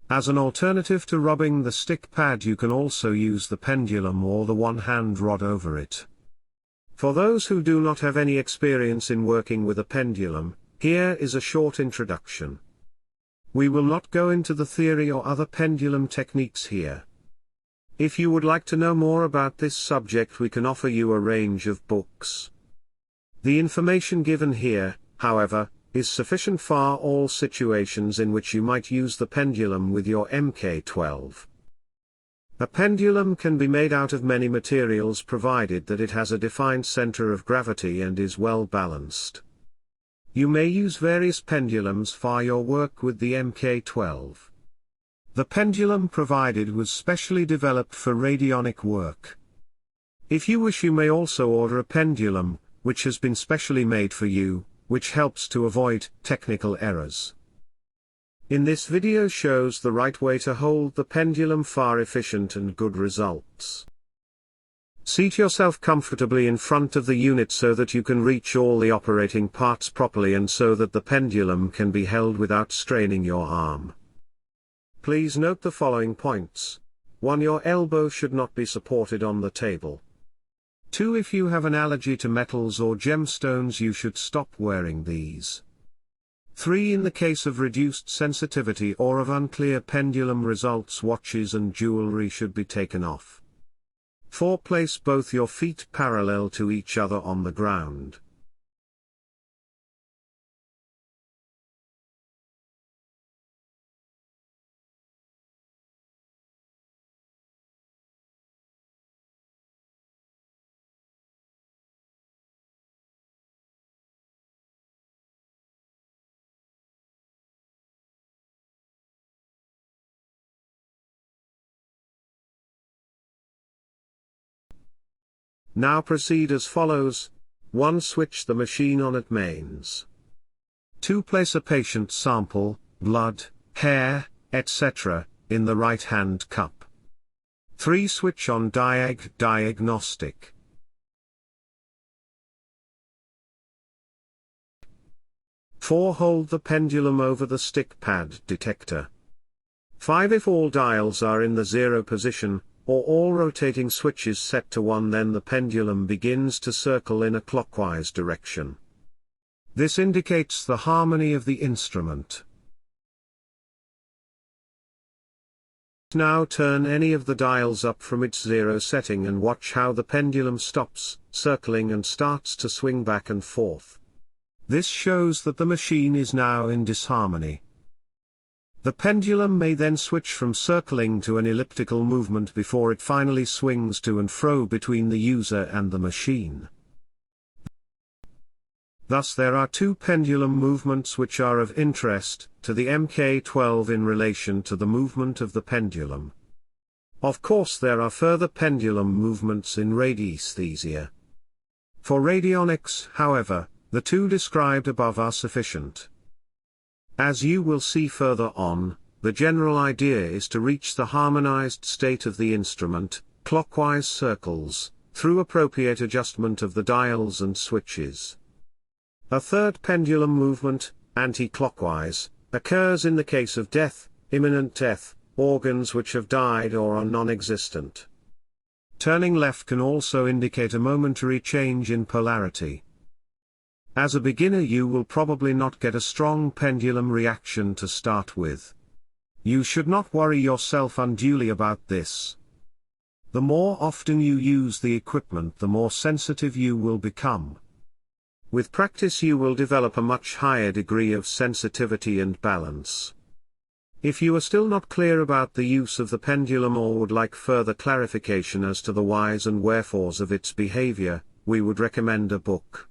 As an alternative to rubbing the stick pad, you can also use the pendulum or the one-hand rod over it. For those who do not have any experience in working with a pendulum, here is a short introduction. We will not go into the theory or other pendulum techniques here. If you would like to know more about this subject, we can offer you a range of books. The information given here, however, is sufficient for all situations in which you might use the pendulum with your MK12. A pendulum can be made out of many materials provided that it has a defined center of gravity and is well balanced. You may use various pendulums for your work with the MK12. The pendulum provided was specially developed for radionic work. If you wish, you may also order a pendulum, which has been specially made for you, which helps to avoid technical errors. In this video shows the right way to hold the pendulum for efficient and good results. Seat yourself comfortably in front of the unit so that you can reach all the operating parts properly and so that the pendulum can be held without straining your arm. Please note the following points. 1. Your elbow should not be supported on the table. 2. If you have an allergy to metals or gemstones, you should stop wearing these. 3. In the case of reduced sensitivity or of unclear pendulum results, watches and jewelry should be taken off. 4. Place both your feet parallel to each other on the ground. Now proceed as follows. 1. Switch the machine on at mains. 2. Place a patient sample, blood, hair, etc., in the right-hand cup. 3. Switch on diagnostic. 4. Hold the pendulum over the stick pad detector. 5. If all dials are in the 0 position, or all rotating switches set to 1, then the pendulum begins to circle in a clockwise direction. This indicates the harmony of the instrument. Now turn any of the dials up from its 0 setting and watch how the pendulum stops circling and starts to swing back and forth. This shows that the machine is now in disharmony. The pendulum may then switch from circling to an elliptical movement before it finally swings to and fro between the user and the machine. Thus there are 2 pendulum movements which are of interest to the MK12 in relation to the movement of the pendulum. Of course, there are further pendulum movements in radiesthesia. For radionics, however, the 2 described above are sufficient. As you will see further on, the general idea is to reach the harmonized state of the instrument, clockwise circles, through appropriate adjustment of the dials and switches. A third pendulum movement, anti-clockwise, occurs in the case of death, imminent death, organs which have died or are non-existent. Turning left can also indicate a momentary change in polarity. As a beginner, you will probably not get a strong pendulum reaction to start with. You should not worry yourself unduly about this. The more often you use the equipment, the more sensitive you will become. With practice you will develop a much higher degree of sensitivity and balance. If you are still not clear about the use of the pendulum or would like further clarification as to the whys and wherefores of its behavior, we would recommend a book.